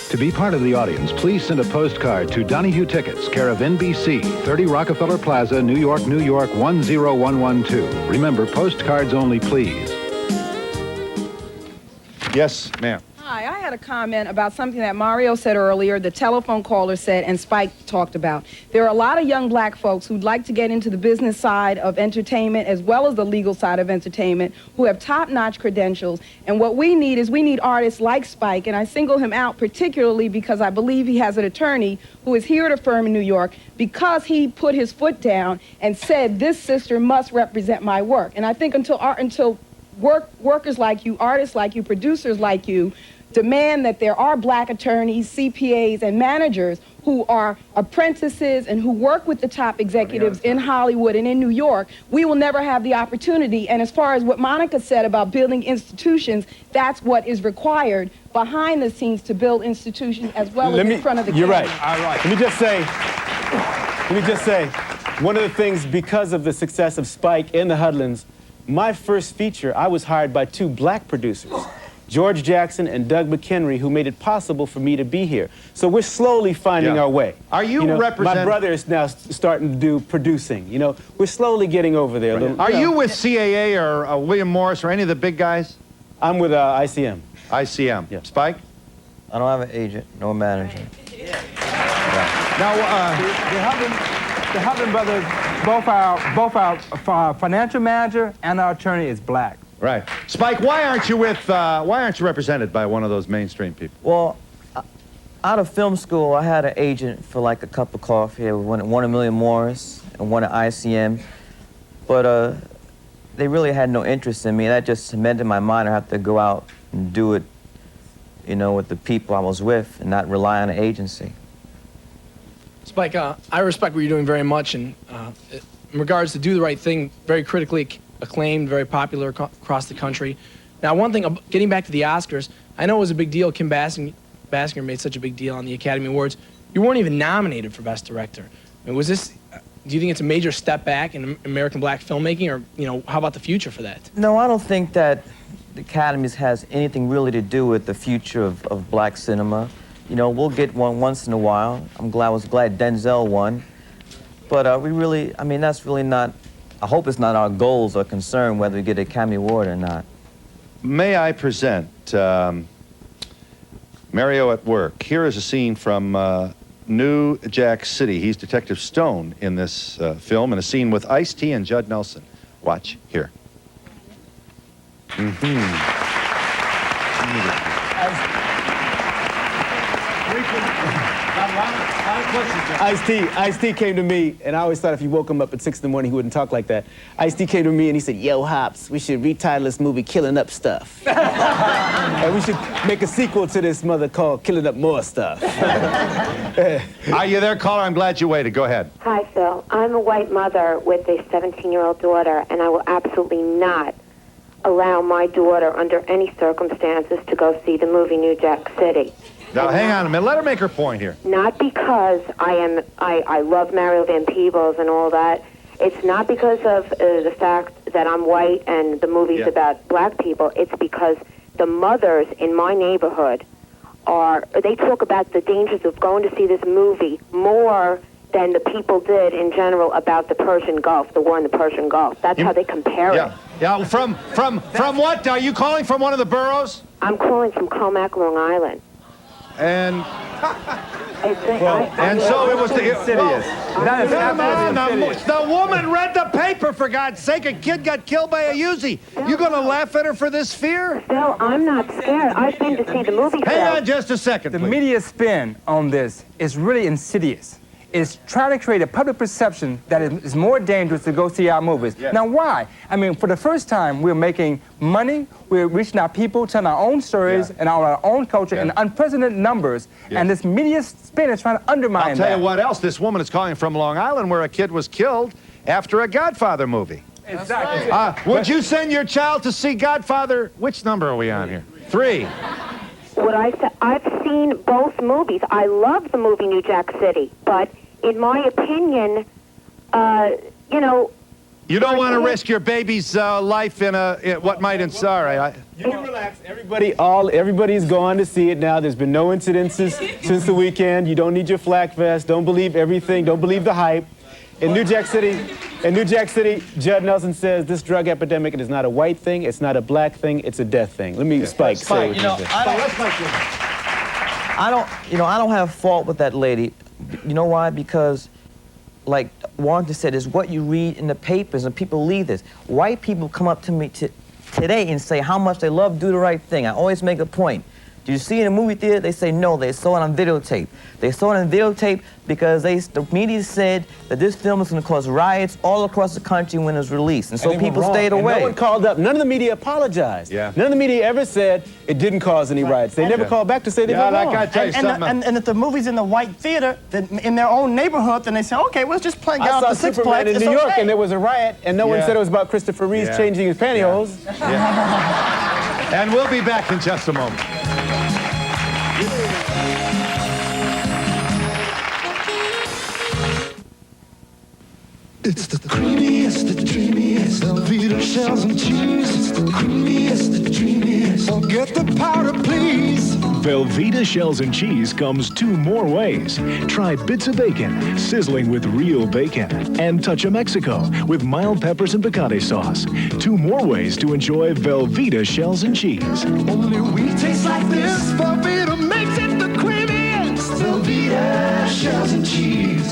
To be part of the audience, please send a postcard to Donahue Tickets, care of NBC, 30 Rockefeller Plaza, New York, New York, 10112. Remember, postcards only, please. Yes, ma'am. Hi, I had a comment about something that Mario said earlier, the telephone caller said, and Spike talked about. There are a lot of young black folks who'd like to get into the business side of entertainment as well as the legal side of entertainment who have top-notch credentials. And what we need is we need artists like Spike, and I single him out particularly because I believe he has an attorney who is here at a firm in New York because he put his foot down and said, this sister must represent my work. And I think until workers like you, artists like you, producers like you, demand that there are black attorneys, CPAs, and managers who are apprentices and who work with the top executives in Hollywood and in New York, we will never have the opportunity. And as far as what Monica said about building institutions, that's what is required behind the scenes to build institutions as well as in front of the camera. You're right. All right. Let me just say, one of the things, because of the success of Spike and the Hudlins, my first feature, I was hired by 2 black producers, George Jackson and Doug McHenry, who made it possible for me to be here. So we're slowly finding our way. Are you, my brother is now starting to do producing. You know, we're slowly getting over there. Right. Are you with CAA or William Morris or any of the big guys? I'm with ICM. ICM. Yeah. Spike? I don't have an agent, no manager. Now, the Hudlin brothers, both our financial manager and our attorney is black. right. Spike, why aren't you represented by one of those mainstream people? Well, out of film school, I had an agent for like a cup of coffee. One at William Morris and one at ICM. But they really had no interest in me. That just cemented in my mind I have to go out and do it, you know, with the people I was with and not rely on an agency. Spike, I respect what you're doing very much, and in regards to Do the Right Thing, very critically acclaimed, very popular across the country. Now, one thing, getting back to the Oscars, I know it was a big deal. Kim Basinger made such a big deal on the Academy Awards. You weren't even nominated for Best Director. I mean, was this, do you think it's a major step back in American black filmmaking, or, you know, how about the future for that? No, I don't think that the Academies has anything really to do with the future of black cinema. You know, we'll get one once in a while. I was glad Denzel won. But we really, I mean, that's really not, I hope it's not our goals or concern whether we get an Academy Award or not. May I present Mario at Work. Here is a scene from New Jack City. He's Detective Stone in this film, and a scene with Ice-T and Judd Nelson. Watch here. Ice-T came to me, and I always thought if you woke him up at 6 in the morning, he wouldn't talk like that. Ice-T came to me and he said, "Yo, Hops, we should retitle this movie Killing Up Stuff." And we should make a sequel to this mother called Killing Up More Stuff. Are you there, caller? I'm glad you waited. Go ahead. Hi, Phil. I'm a white mother with a 17-year-old daughter, and I will absolutely not allow my daughter under any circumstances to go see the movie New Jack City. Now, hang on a minute. Let her make her point here. Not because I love Mario Van Peebles and all that. It's not because of the fact that I'm white and the movie's about black people. It's because the mothers in my neighborhood they talk about the dangers of going to see this movie more than the people did in general about the Persian Gulf, the war in the Persian Gulf. That's how they compare it. Yeah, from what? Are you calling from one of the boroughs? I'm calling from Comac, Long Island. And so it was insidious. The woman read the paper, for God's sake. A kid got killed by a Uzi. You gonna laugh at her for this fear? Phil, I'm not scared. I've been to see the movie. Hang on just a second, The media spin on this is really insidious. It's trying to create a public perception that it's more dangerous to go see our movies. Yes. Now, why? I mean, for the first time, we're making money, we're reaching our people, telling our own stories and our own culture in unprecedented numbers, and this media spin is trying to undermine that. I'll tell you what else. This woman is calling from Long Island, where a kid was killed after a Godfather movie. Exactly. Would you send your child to see Godfather? Which number are we on here? 3. What I said, I've seen both movies. I love the movie New Jack City, but in my opinion, you know, You don't want to risk your baby's life in what might ensue. All right. You can relax. Everybody's gone to see it now. There's been no incidences since the weekend. You don't need your flak vest. Don't believe everything. Don't believe the hype. In New Jack City, Judd Nelson says this drug epidemic, it is not a white thing, it's not a black thing, it's a death thing. Let me Spike say what you know, say. I don't have fault with that lady. You know why? Because, like Wanda said, it's what you read in the papers, and people leave this. White people come up to me today and say how much they love Do the Right Thing. I always make a point. Do you see it in a movie theater? They say no, they saw it on videotape. They saw it on videotape because the media said that this film was going to cause riots all across the country when it was released. And so people stayed away. And no one called up. None of the media apologized. Yeah. None of the media ever said it didn't cause any riots. They never called back to say they were wrong. I gotta tell you something. And if the movie's in the white theater, then in their own neighborhood, then they say, okay, we'll just play out the Six Superman Flags. in New York, and there was a riot, and no one said it was about Christopher Reeves changing his pantyhose. And we'll be back in just a moment. It's the creamiest, the dreamiest, Velveeta shells and cheese. It's the creamiest, the dreamiest. Forget the powder, please. Velveeta shells and cheese comes 2 more ways. Try bits of bacon, sizzling with real bacon, and touch of Mexico with mild peppers and picante sauce. 2 more ways to enjoy Velveeta shells and cheese. Only we taste like this. Velveeta makes it the creamiest. Velveeta shells and cheese.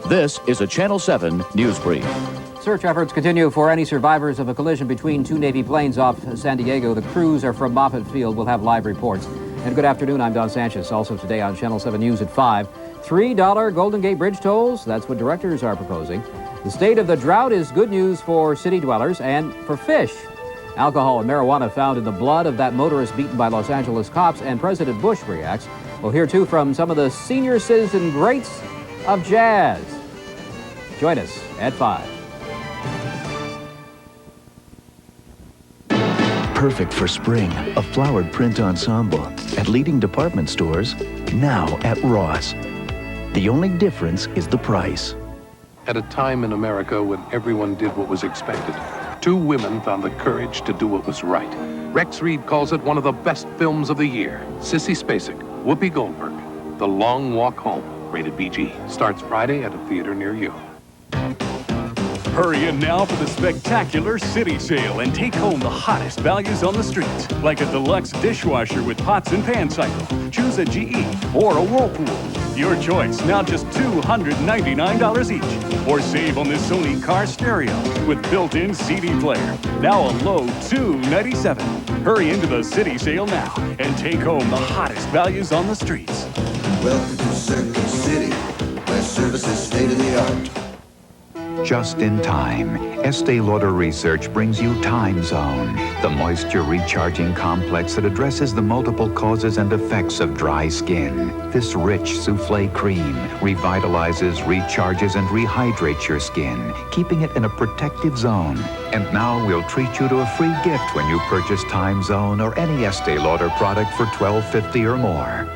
This is a Channel 7 News Brief. Search efforts continue for any survivors of a collision between 2 Navy planes off San Diego. The crews are from Moffett Field. We'll have live reports. And good afternoon, I'm Don Sanchez. Also today on Channel 7 News at 5. $3 Golden Gate Bridge tolls. That's what directors are proposing. The state of the drought is good news for city dwellers and for fish. Alcohol and marijuana found in the blood of that motorist beaten by Los Angeles cops, and President Bush reacts. We'll hear, too, from some of the senior citizen greats of jazz. Join us at 5. Perfect for spring, a flowered print ensemble at leading department stores, now at Ross. The only difference is the price. At a time in America when everyone did what was expected, 2 women found the courage to do what was right. Rex Reed calls it one of the best films of the year. Sissy Spacek, Whoopi Goldberg, The Long Walk Home, rated PG. Starts Friday at a theater near you. Hurry in now for the spectacular City Sale and take home the hottest values on the streets, like a deluxe dishwasher with pots and pan cycle. Choose a GE or a Whirlpool. Your choice, now just $299 each. Or save on this Sony car stereo with built-in CD player, now a low $297. Hurry into the City Sale now and take home the hottest values on the streets. Welcome to Circuit City, where service is state-of-the-art. Just in time, Estee Lauder Research brings you Time Zone, the moisture recharging complex that addresses the multiple causes and effects of dry skin. This rich souffle cream revitalizes, recharges, and rehydrates your skin, keeping it in a protective zone. And now we'll treat you to a free gift when you purchase Time Zone or any Estee Lauder product for $12.50 or more.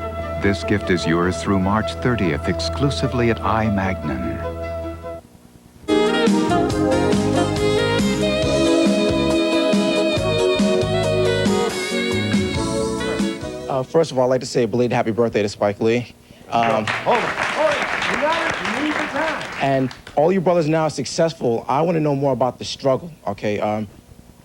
This gift is yours through March 30th, exclusively at iMagnin. First of all, I'd like to say a belated happy birthday to Spike Lee. And all you brothers now are successful. I want to know more about the struggle, okay?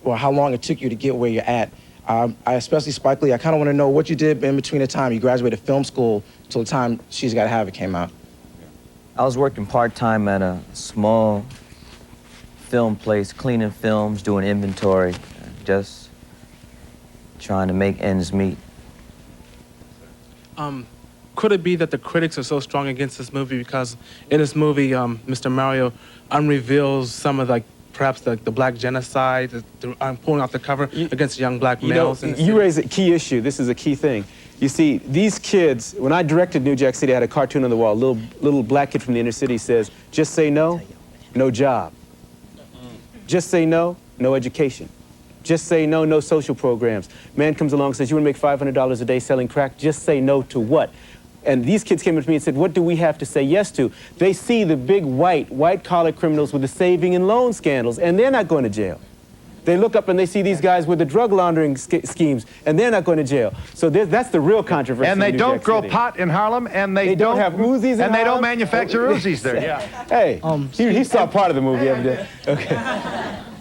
Well, how long it took you to get where you're at. I especially Spike Lee, I kind of want to know what you did in between the time you graduated film school till the time She's Gotta Have It came out. I was working part-time at a small film place, cleaning films, doing inventory, just trying to make ends meet. Could it be that the critics are so strong against this movie because in this movie, Mr. Mario unreveals some of perhaps the black genocide, pulling off the cover against young black males? You raise a key issue. This is a key thing. You see, these kids, when I directed New Jack City, I had a cartoon on the wall. Little black kid from the inner city says, just say no, no job. Just say no, no education. Just say no, no social programs. Man comes along and says, you want to make $500 a day selling crack? Just say no to what? And these kids came up to me and said, what do we have to say yes to? They see the big white-collar criminals with the saving and loan scandals, and they're not going to jail. They look up and they see these guys with the drug laundering schemes, and they're not going to jail. So that's the real controversy. And they in New don't Jack grow City. pot in Harlem, and they don't have Uzis in and they don't Harlem? manufacture Uzis there. Yeah. Hey, he saw part of the movie every day. Okay.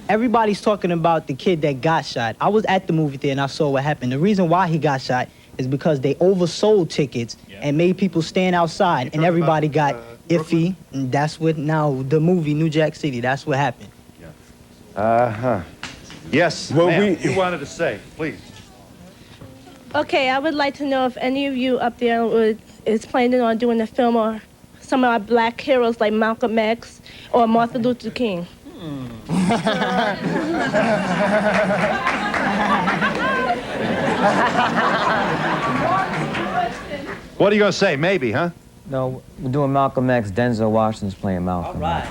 Everybody's talking about the kid that got shot. I was at the movie theater and I saw what happened. The reason why he got shot is because they oversold tickets and made people stand outside, and everybody got iffy. And that's what now the movie New Jack City. That's what happened. Yes, Well, ma'am, you wanted to say, please. Okay, I would like to know if any of you up there is planning on doing a film or some of our black heroes like Malcolm X or Martin Luther King. What are you going to say? Maybe, huh? No, we're doing Malcolm X. Denzel Washington's playing Malcolm. All right.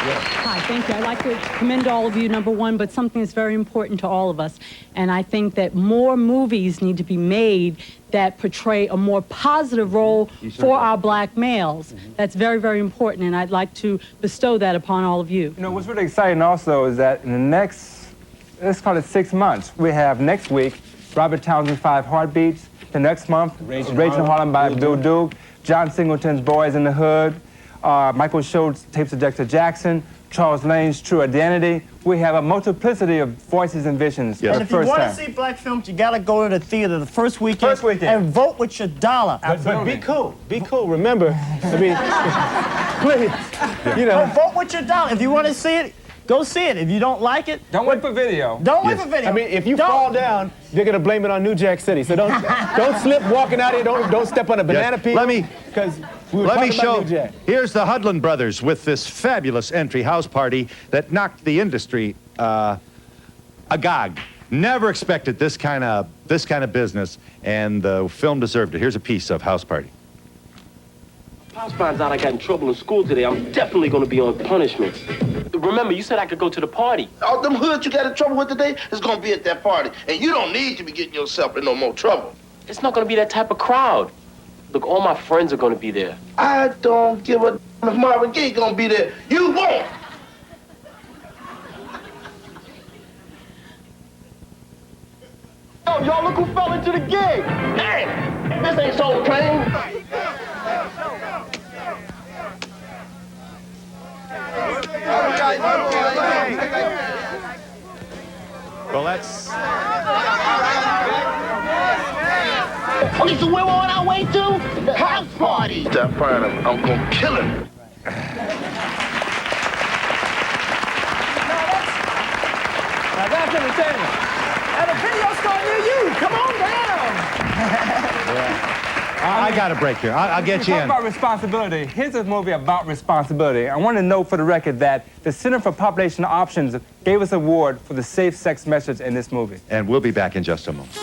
Hi, thank you. I'd like to commend all of you, number one, but something that's very important to all of us. And I think that more movies need to be made that portray a more positive role for our black males. That's very, very important, and I'd like to bestow that upon all of you. You know, what's really exciting also is that in the next, let's call it 6 months, we have next week Robert Townsend's 5 Heartbeats. The next month, Raging Harlem by Bill Duke. John Singleton's Boys in the Hood. Michael Schultz's Tapes of Dexter Jackson. Charles Lane's True Identity. We have a multiplicity of voices and visions for And the if you first want time. to see black films, you got to go to the theater the first weekend, and vote with your dollar. But be cool. Be cool. Remember, I mean, please, you know. Vote with your dollar. If you want to see it, go see it. If you don't like it, don't wait for video. Don't wait for video. I mean, if you fall down, they're gonna blame it on New Jack City. So don't slip walking out here. Don't step on a banana peel. Let me because we were Let me talking show. about New Jack. Here's the Hudlin brothers with this fabulous entry house party that knocked the industry agog. Never expected this kind of business, and the film deserved it. Here's a piece of House Party. Pops finds out I got in trouble in school today, I'm definitely gonna be on punishment. Remember, you said I could go to the party. All them hoods you got in trouble with today is gonna be at that party, and you don't need to be getting yourself in no more trouble. It's not gonna be that type of crowd. Look, all my friends are gonna be there. I don't give a damn if Marvin Gaye gonna be there. You won't. Yo, y'all look who fell into the gig. Damn, this ain't Soul Train. Well, that's... Okay, so where we're on our way to? The house party. Stop firing him. I'm gonna kill him. Now that's entertainment. And the video store near you. Come on down. I got a break here. I'll get you Talk in. about responsibility. Here's a movie about responsibility. I want to note for the record that the Center for Population Options gave us an award for the safe sex message in this movie. And we'll be back in just a moment.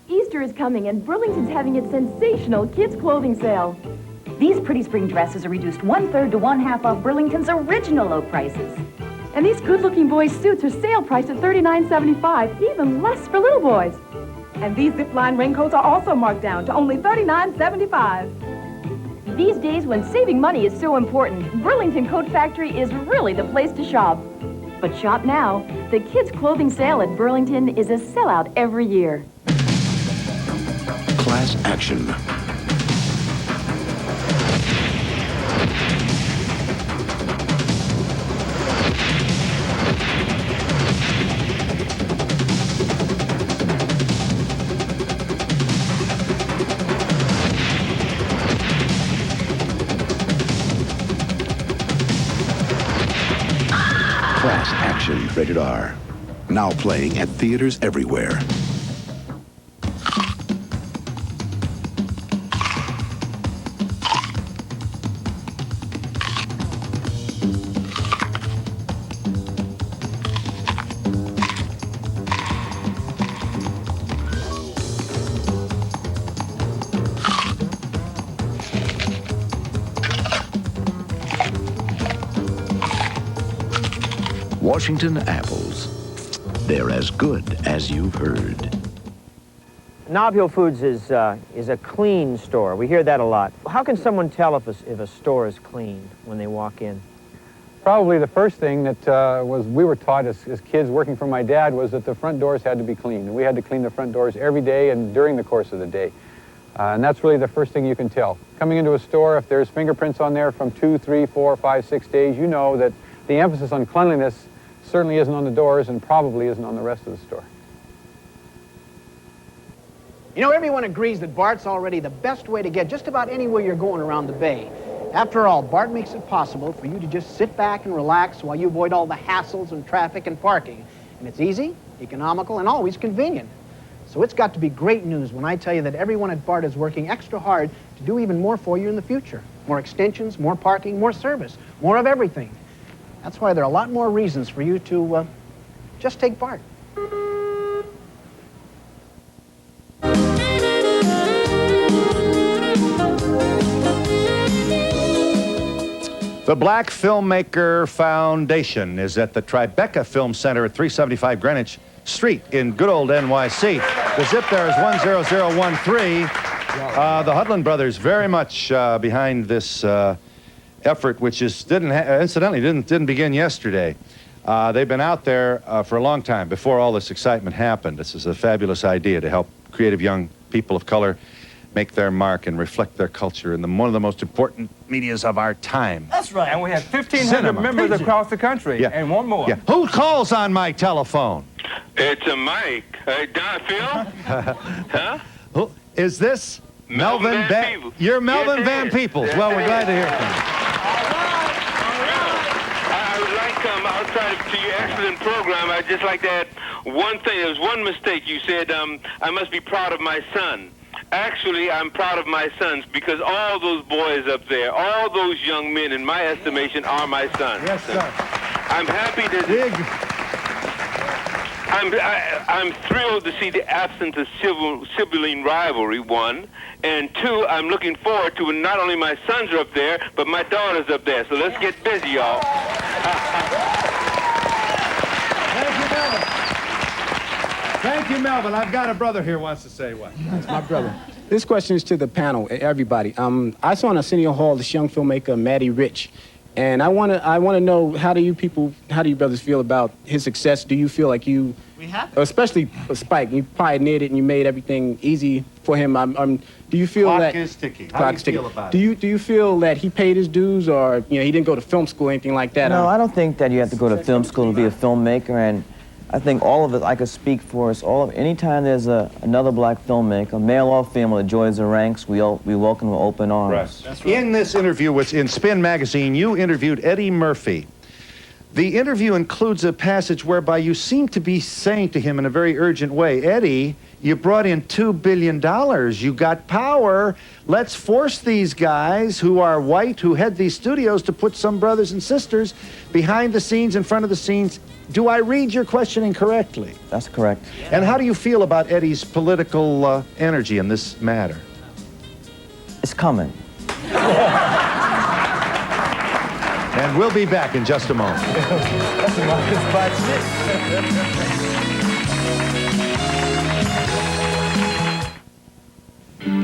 Easter is coming, and Burlington's having its sensational kids' clothing sale. These pretty spring dresses are reduced 1/3 to 1/2 off Burlington's original low prices. And these good-looking boys' suits are sale priced at $39.75, even less for little boys. And these zipline raincoats are also marked down to only $39.75. These days, when saving money is so important, Burlington Coat Factory is really the place to shop. But shop now. The kids' clothing sale at Burlington is a sellout every year. Class action. Class action, rated R. Now playing at theaters everywhere. Washington apples. They're as good as you've heard. Nob Hill Foods is a clean store. We hear that a lot. How can someone tell if a store is clean when they walk in? Probably the first thing that we were taught as kids working for my dad was that the front doors had to be clean. We had to clean the front doors every day and during the course of the day. And that's really the first thing you can tell. Coming into a store, if there's fingerprints on there from 2, 3, 4, 5, 6 days, you know that the emphasis on cleanliness certainly isn't on the doors and probably isn't on the rest of the store. You know, everyone agrees that BART's already the best way to get just about anywhere you're going around the Bay. After all, BART makes it possible for you to just sit back and relax while you avoid all the hassles and traffic and parking. And it's easy, economical, and always convenient. So it's got to be great news when I tell you that everyone at BART is working extra hard to do even more for you in the future. More extensions, more parking, more service, more of everything. That's why there are a lot more reasons for you to just take BART. The Black Filmmaker Foundation is at the Tribeca Film Center at 375 Greenwich Street in good old NYC. The zip there is 10013. The Hudlin brothers very much behind this effort, which is incidentally didn't begin yesterday. They've been out there for a long time before all this excitement happened. This is a fabulous idea to help creative young people of color make their mark and reflect their culture in one of the most important medias of our time. That's right. And we have 1,500 members across the country, and one more. Yeah. Who calls on my telephone? It's a Mike. Donahue? Huh? Who is this? Melvin Van Peebles. You're Melvin Van Peebles. Well, we're glad to hear from you. I would like to outside to your excellent program. I'd just like to add one thing. There was one mistake. You said I must be proud of my son. Actually, I'm proud of my sons because all those boys up there, all those young men, in my estimation, are my sons. Yes, sir. I'm happy to... I'm thrilled to see the absence of sibling rivalry, one. And two, I'm looking forward to not only my sons are up there, but my daughter's up there. So let's get busy, y'all. Thank you, Melvin. I've got a brother here who wants to say what. That's my brother. This question is to the panel, everybody. I saw in Arsenio Hall this young filmmaker, Matty Rich, and I want to know how do you brothers feel about his success? Do you feel like you, especially Spike, you pioneered it and you made everything easy for him? Do you feel that clock is ticking? How do you feel about it? Do you feel that he paid his dues, or he didn't go to film school or anything like that? No, I don't think that you have to go to film school to be a filmmaker, and I think all of it, I could speak for us all. Anytime there's another black filmmaker, male or female, that joins the ranks, we welcome with open arms. Right. That's right. In this interview, which in Spin Magazine, you interviewed Eddie Murphy. The interview includes a passage whereby you seem to be saying to him in a very urgent way, Eddie, you brought in $2 billion. You got power. Let's force these guys who are white, who head these studios, to put some brothers and sisters behind the scenes, in front of the scenes. Do I read your questioning correctly? That's correct. And how do you feel about Eddie's political energy in this matter? It's coming. And we'll be back in just a moment.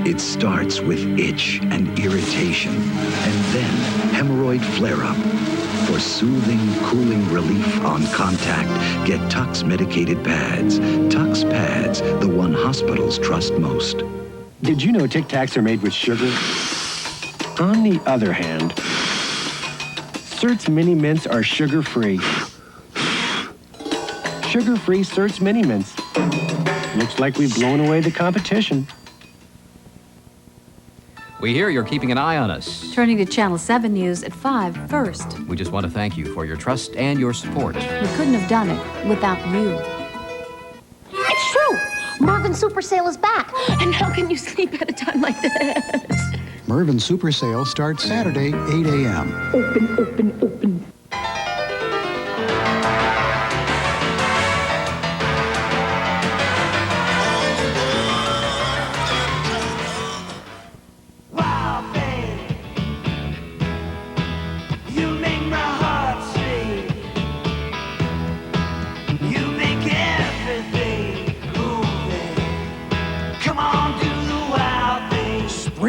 It starts with itch and irritation, and then hemorrhoid flare-up. For soothing, cooling relief on contact, get Tux medicated pads. Tux pads, the one hospitals trust most. Did you know Tic Tacs are made with sugar? On the other hand, Certs Mini Mints are sugar-free. Sugar-free Certs Mini Mints. Looks like we've blown away the competition. We hear you're keeping an eye on us. Turning to Channel 7 News at 5 first. We just want to thank you for your trust and your support. We couldn't have done it without you. It's true! Mervyn Super Sale is back. And how can you sleep at a time like this? Mervyn Super Sale starts Saturday, 8 a.m. Open, open, open.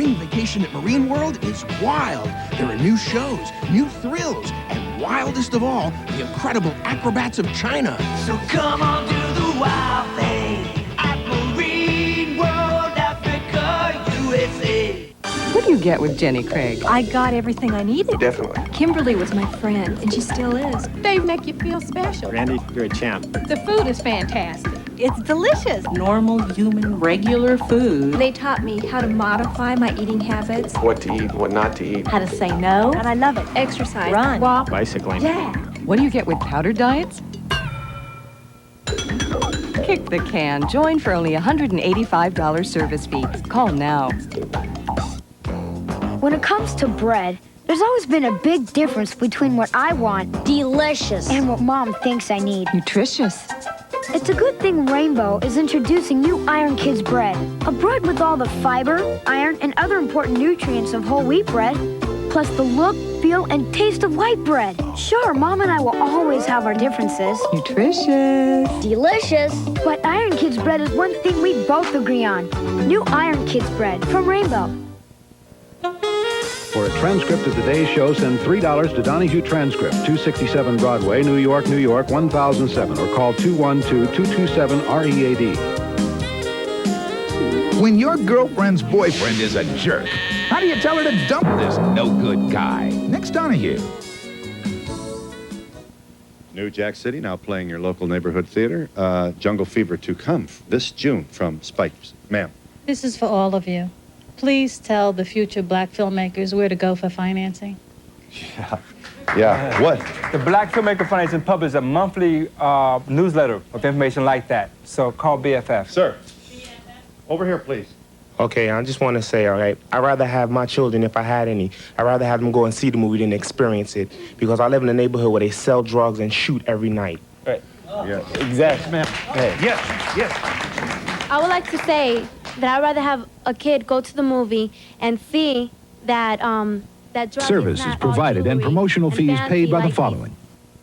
spring vacation at Marine World is wild. There are new shows, new thrills, and wildest of all, the incredible acrobats of China. So come on, do the wild thing at Marine World, Africa, USA. What do you get with Jenny Craig? I got everything I needed. Definitely. Kimberly was my friend, and she still is. They make you feel special. Randy, you're a champ. The food is fantastic. It's delicious. Normal, human, regular food. They taught me how to modify my eating habits, What to eat, what not to eat. how to say no, and I love it. Exercise, run, walk, bicycling. Yeah. What do you get with powder diets? Kick the can. Join for only $185 service fee. Call now. When it comes to bread, there's always been a big difference between what I want, delicious, and what Mom thinks I need, nutritious. It's a good thing Rainbow is introducing new Iron Kids bread. A bread with all the fiber, iron, and other important nutrients of whole wheat bread, plus the look, feel, and taste of white bread. Sure, Mom and I will always have our differences. Nutritious. Delicious. But Iron Kids bread is one thing we both agree on. New Iron Kids bread from Rainbow. For a transcript of today's show, send $3 to Donahue Transcript, 267 Broadway, New York, New York, 1007, or call 212-227-READ. When your girlfriend's boyfriend is a jerk, how do you tell her to dump this no-good guy? Next Donahue. New Jack City, now playing your local neighborhood theater. Jungle Fever to come this June from Spike. Ma'am. This is for all of you. Please tell the future black filmmakers where to go for financing. Yeah, what? The Black Filmmaker Foundation publishes a monthly newsletter of information like that. So call BFF. Sir, over here, please. Okay, I just want to say, all right, I'd rather have my children, if I had any, I'd rather have them go and see the movie than experience it, because I live in a neighborhood where they sell drugs and shoot every night. Right. Yeah. Exactly. Ma'am. Hey. Yes, yes. I would like to say that I'd rather have a kid go to the movie and see that that drug Service is provided and promotional fees paid by the following.